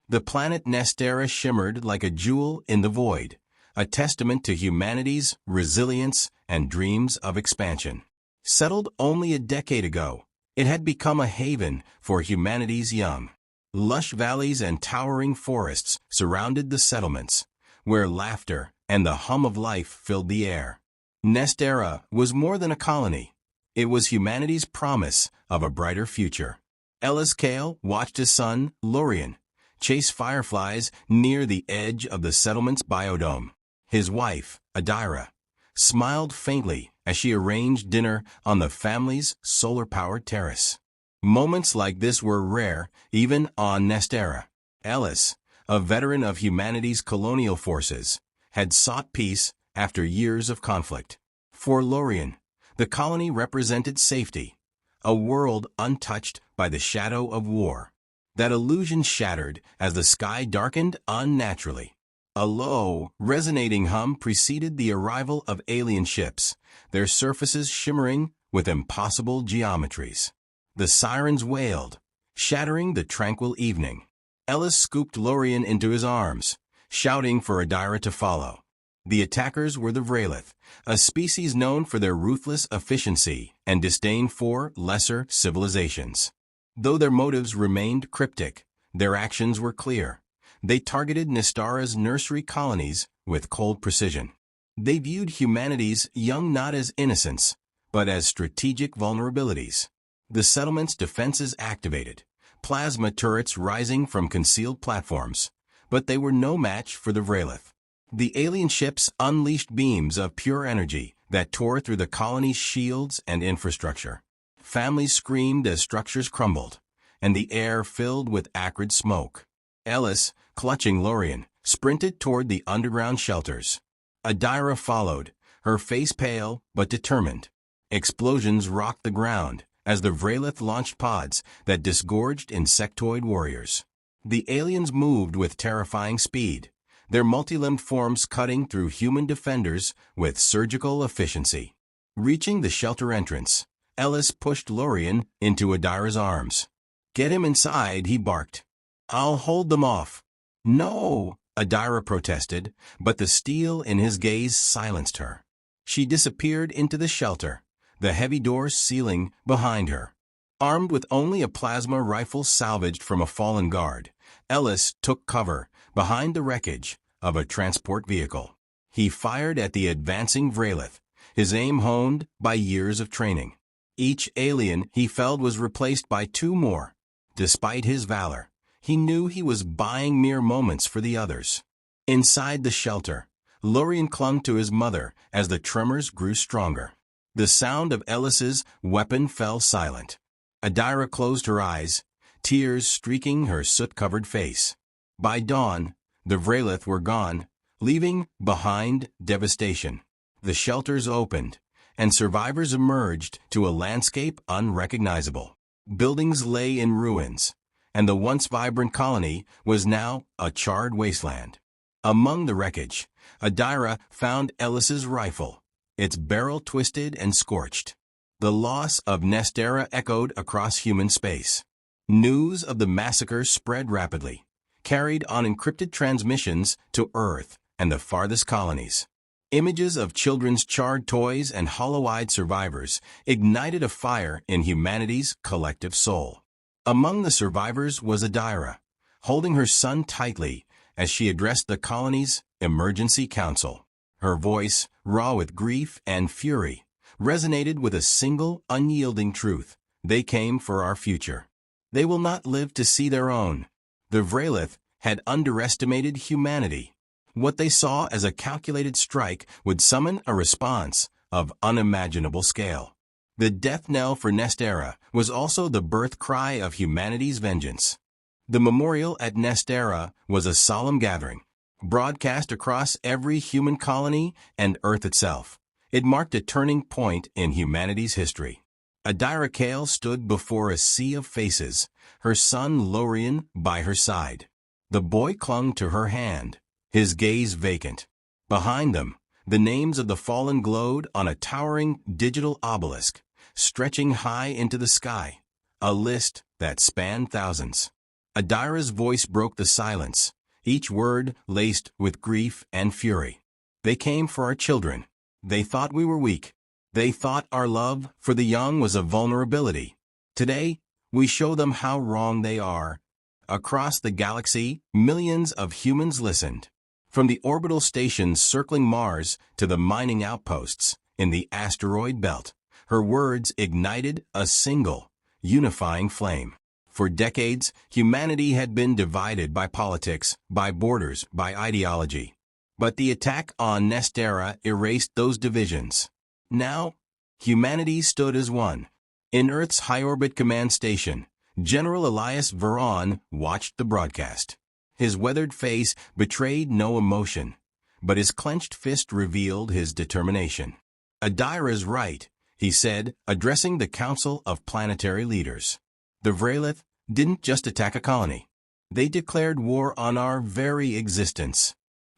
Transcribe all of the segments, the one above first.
The planet Nestera shimmered like a jewel in the void, a testament to humanity's resilience and dreams of expansion. Settled only a decade ago, it had become a haven for humanity's young. Lush valleys and towering forests surrounded the settlements, where laughter and the hum of life filled the air. Nestera was more than a colony. It was humanity's promise of a brighter future. Ellis Kale watched his son, Lorian, chase fireflies near the edge of the settlement's biodome. His wife, Adira, smiled faintly as she arranged dinner on the family's solar-powered terrace. Moments like this were rare, even on Nestera. Ellis, a veteran of humanity's colonial forces, had sought peace after years of conflict. For Lorian, the colony represented safety, a world untouched by the shadow of war. That illusion shattered as the sky darkened unnaturally. A low, resonating hum preceded the arrival of alien ships, their surfaces shimmering with impossible geometries. The sirens wailed, shattering the tranquil evening. Ellis scooped Lorian into his arms, shouting for Adira to follow. The attackers were the Vralith, a species known for their ruthless efficiency and disdain for lesser civilizations. Though their motives remained cryptic, their actions were clear. They targeted Nestera's nursery colonies with cold precision. They viewed humanity's young not as innocents, but as strategic vulnerabilities. The settlement's defenses activated, plasma turrets rising from concealed platforms, but they were no match for the Vralith. The alien ships unleashed beams of pure energy that tore through the colony's shields and infrastructure. Families screamed as structures crumbled, and the air filled with acrid smoke. Ellis, clutching Lorian, sprinted toward the underground shelters. Adira followed, her face pale but determined. Explosions rocked the ground as the Vralith launched pods that disgorged insectoid warriors. The aliens moved with terrifying speed, their multi-limbed forms cutting through human defenders with surgical efficiency. Reaching the shelter entrance, Ellis pushed Lorian into Adira's arms. "Get him inside," he barked. "I'll hold them off." "No," Adira protested, but the steel in his gaze silenced her. She disappeared into the shelter, the heavy doors sealing behind her. Armed with only a plasma rifle salvaged from a fallen guard, Ellis took cover behind the wreckage of a transport vehicle. He fired at the advancing Vralith, his aim honed by years of training. Each alien he felled was replaced by two more. Despite his valor, he knew he was buying mere moments for the others. Inside the shelter, Lorian clung to his mother as the tremors grew stronger. The sound of Ellis's weapon fell silent. Adira closed her eyes, tears streaking her soot-covered face. By dawn, the Vralith were gone, leaving behind devastation. The shelters opened, and survivors emerged to a landscape unrecognizable. Buildings lay in ruins, and the once vibrant colony was now a charred wasteland. Among the wreckage, Adira found Ellis's rifle, its barrel twisted and scorched. The loss of Nestera echoed across human space. News of the massacre spread rapidly, carried on encrypted transmissions to Earth and the farthest colonies. Images of children's charred toys and hollow-eyed survivors ignited a fire in humanity's collective soul. Among the survivors was Adira, holding her son tightly as she addressed the colony's emergency council. Her voice, raw with grief and fury, resonated with a single, unyielding truth: they came for our future. They will not live to see their own. The Vralith had underestimated humanity. What they saw as a calculated strike would summon a response of unimaginable scale. The death knell for Nestera was also the birth cry of humanity's vengeance. The memorial at Nestera was a solemn gathering, broadcast across every human colony and Earth itself. It marked a turning point in humanity's history. Adira Kale stood before a sea of faces, her son Lorian by her side. The boy clung to her hand, his gaze vacant. Behind them, the names of the fallen glowed on a towering digital obelisk, stretching high into the sky, a list that spanned thousands. Adira's voice broke the silence, each word laced with grief and fury. They came for our children. They thought we were weak. They thought our love for the young was a vulnerability. Today, we show them how wrong they are. Across the galaxy, millions of humans listened. From the orbital stations circling Mars to the mining outposts in the asteroid belt, her words ignited a single, unifying flame. For decades, humanity had been divided by politics, by borders, by ideology. But the attack on Nestera erased those divisions. Now, humanity stood as one. In Earth's high-orbit command station, General Elias Veron watched the broadcast. His weathered face betrayed no emotion, but his clenched fist revealed his determination. Adira's right, he said, addressing the Council of Planetary Leaders. The Vrelith didn't just attack a colony. They declared war on our very existence.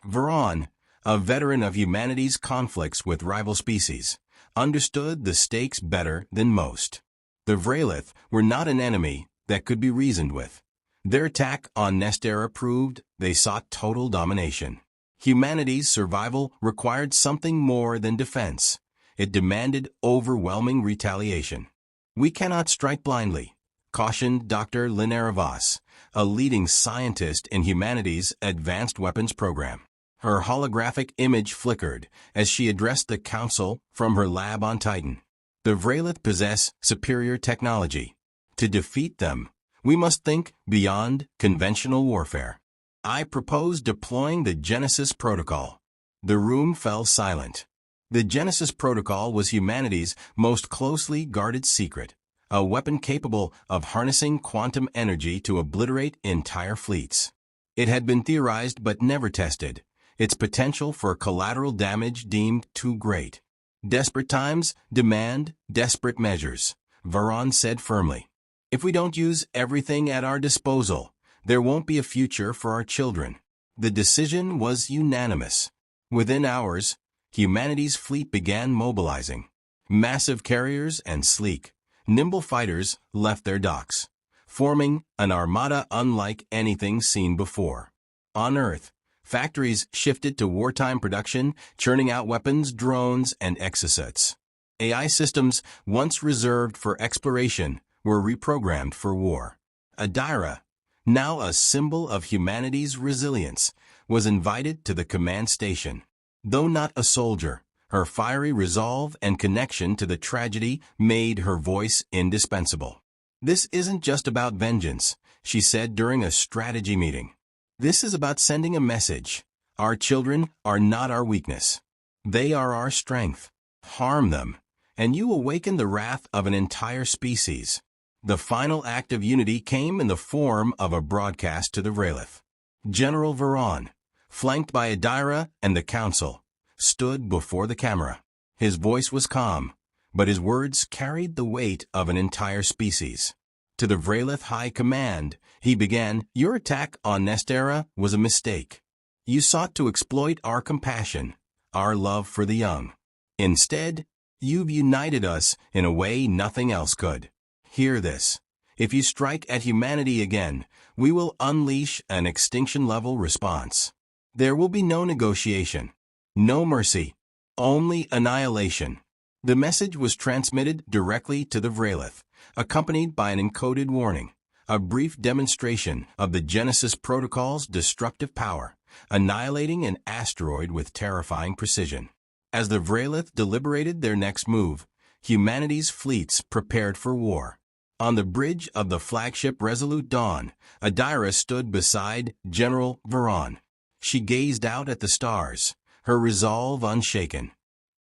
Veron, a veteran of humanity's conflicts with rival species, understood the stakes better than most. The Vrelith were not an enemy that could be reasoned with. Their attack on Nestera proved they sought total domination. Humanity's survival required something more than defense. It demanded overwhelming retaliation. We cannot strike blindly, cautioned Dr. Linera Voss, a leading scientist in humanity's advanced weapons program. Her holographic image flickered as she addressed the council from her lab on Titan. The Vrelith possess superior technology. To defeat them, we must think beyond conventional warfare. I propose deploying the Genesis Protocol. The room fell silent. The Genesis Protocol was humanity's most closely guarded secret, a weapon capable of harnessing quantum energy to obliterate entire fleets. It had been theorized but never tested, its potential for collateral damage deemed too great. Desperate times demand desperate measures, Veron said firmly. If we don't use everything at our disposal, there won't be a future for our children. The decision was unanimous. Within hours, humanity's fleet began mobilizing. Massive carriers and sleek, nimble fighters left their docks, forming an armada unlike anything seen before. On Earth, factories shifted to wartime production, churning out weapons, drones, and exosets. AI systems, once reserved for exploration, were reprogrammed for war. Adira, now a symbol of humanity's resilience, was invited to the command station. Though not a soldier, her fiery resolve and connection to the tragedy made her voice indispensable. This isn't just about vengeance, she said during a strategy meeting. This is about sending a message. Our children are not our weakness. They are our strength. Harm them, and you awaken the wrath of an entire species. The final act of unity came in the form of a broadcast to the Vrelith. General Veron, flanked by Adira and the Council, stood before the camera. His voice was calm, but his words carried the weight of an entire species. To the Vrelith High Command, he began, "Your attack on Nestera was a mistake. You sought to exploit our compassion, our love for the young. Instead, you've united us in a way nothing else could. Hear this. If you strike at humanity again, we will unleash an extinction-level response. There will be no negotiation, no mercy, only annihilation." The message was transmitted directly to the Vrelith, accompanied by an encoded warning, a brief demonstration of the Genesis Protocol's destructive power, annihilating an asteroid with terrifying precision. As the Vrelith deliberated their next move, humanity's fleets prepared for war. On the bridge of the flagship Resolute Dawn, Adira stood beside General Veron. She gazed out at the stars, her resolve unshaken.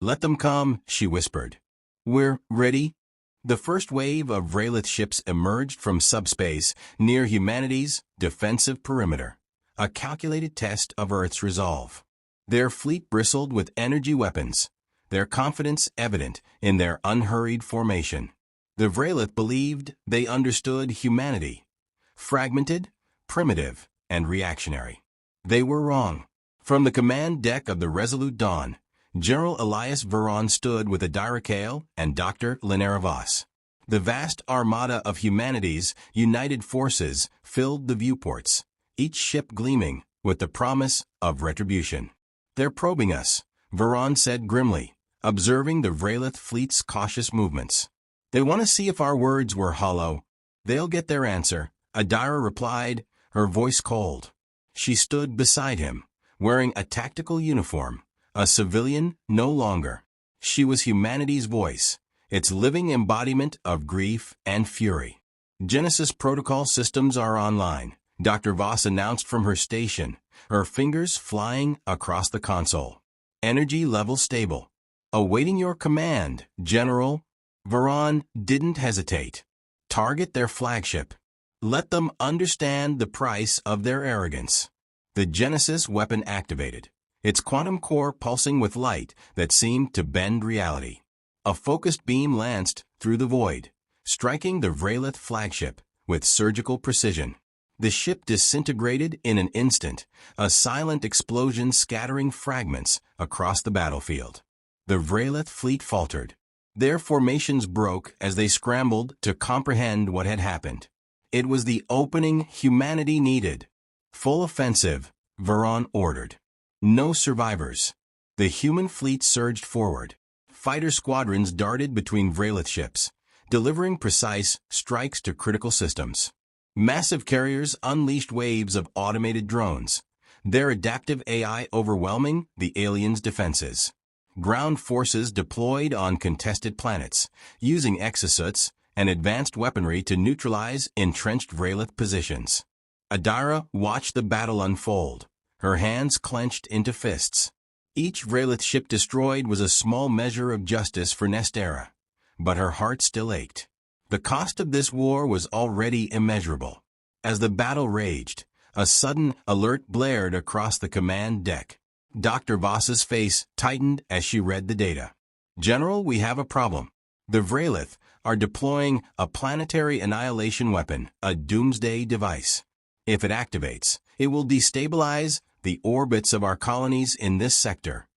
"Let them come," she whispered. "We're ready." The first wave of Vrelith ships emerged from subspace near humanity's defensive perimeter, a calculated test of Earth's resolve. Their fleet bristled with energy weapons, their confidence evident in their unhurried formation. The Vrelith believed they understood humanity, fragmented, primitive, and reactionary. They were wrong. From the command deck of the Resolute Dawn, General Elias Veron stood with Adira Kale and Dr. Linera Voss. The vast armada of humanity's united forces filled the viewports, each ship gleaming with the promise of retribution. "They're probing us," Varon said grimly, observing the Vralith fleet's cautious movements. "They want to see if our words were hollow." "They'll get their answer," Adira replied, her voice cold. She stood beside him, wearing a tactical uniform, a civilian no longer. She was humanity's voice, its living embodiment of grief and fury. "Genesis protocol systems are online," Dr. Voss announced from her station, her fingers flying across the console. "Energy level stable. Awaiting your command, General." Varon didn't hesitate. "Target their flagship. Let them understand the price of their arrogance." The Genesis weapon activated, its quantum core pulsing with light that seemed to bend reality. A focused beam lanced through the void, striking the Vralith flagship with surgical precision. The ship disintegrated in an instant, a silent explosion scattering fragments across the battlefield. The Vralith fleet faltered. Their formations broke as they scrambled to comprehend what had happened. It was the opening humanity needed. "Full offensive," Varon ordered. No survivors. The human fleet surged forward. Fighter squadrons darted between Vralith ships, delivering precise strikes to critical systems. Massive carriers unleashed waves of automated drones, their adaptive AI overwhelming the aliens' defenses. Ground forces deployed on contested planets, using exosuits and advanced weaponry to neutralize entrenched Vralith positions. Adira watched the battle unfold, her hands clenched into fists. Each Vralith ship destroyed was a small measure of justice for Nestera, but her heart still ached. The cost of this war was already immeasurable. As the battle raged, a sudden alert blared across the command deck. Dr. Voss's face tightened as she read the data. "General, we have a problem. The Vralith are deploying a planetary annihilation weapon, a doomsday device. If it activates, it will destabilize the orbits of our colonies in this sector."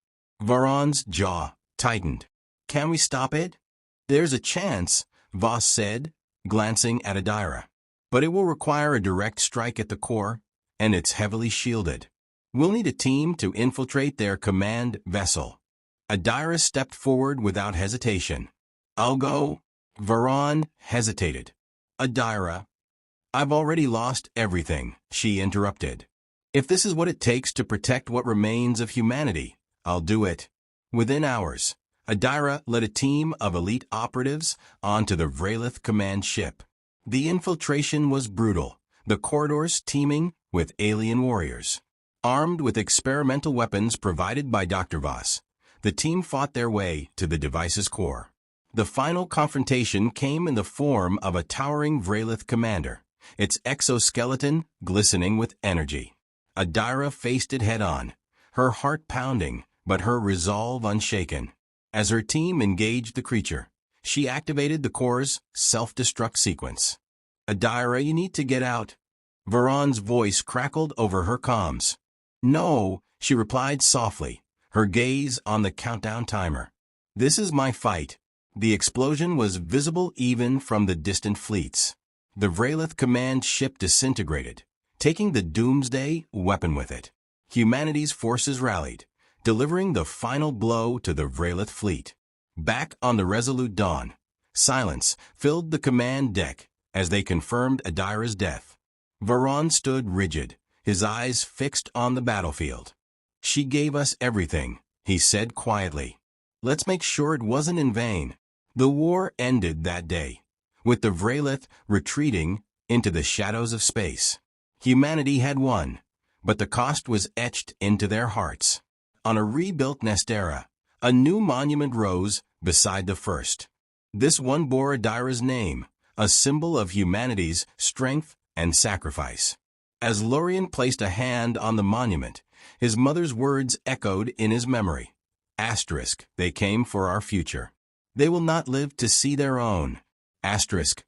Varon's jaw tightened. "Can we stop it?" "There's a chance," Voss said, glancing at Adira. "But it will require a direct strike at the core, and it's heavily shielded. We'll need a team to infiltrate their command vessel." Adira stepped forward without hesitation. "I'll go." Varon hesitated. "Adira, I've already lost everything," she interrupted. "If this is what it takes to protect what remains of humanity, I'll do it." Within hours, Adira led a team of elite operatives onto the Vralith command ship. The infiltration was brutal, the corridors teeming with alien warriors. Armed with experimental weapons provided by Dr. Voss, the team fought their way to the device's core. The final confrontation came in the form of a towering Vralith commander, its exoskeleton glistening with energy. Adira faced it head-on, her heart pounding, but her resolve unshaken. As her team engaged the creature, she activated the core's self-destruct sequence. "Adira, you need to get out." Varon's voice crackled over her comms. "No," she replied softly, her gaze on the countdown timer. "This is my fight." The explosion was visible even from the distant fleets. The Vralith command ship disintegrated, taking the doomsday weapon with it. Humanity's forces rallied, delivering the final blow to the Vralith fleet. Back on the Resolute Dawn, silence filled the command deck as they confirmed Adira's death. Varon stood rigid, his eyes fixed on the battlefield. "She gave us everything," he said quietly. "Let's make sure it wasn't in vain." The war ended that day, with the Vralith retreating into the shadows of space. Humanity had won, but the cost was etched into their hearts. On a rebuilt Nestera, a new monument rose beside the first. This one bore Adira's name, a symbol of humanity's strength and sacrifice. As Lorien placed a hand on the monument, his mother's words echoed in his memory. "Asterisk, they came for our future. They will not live to see their own." Asterisk,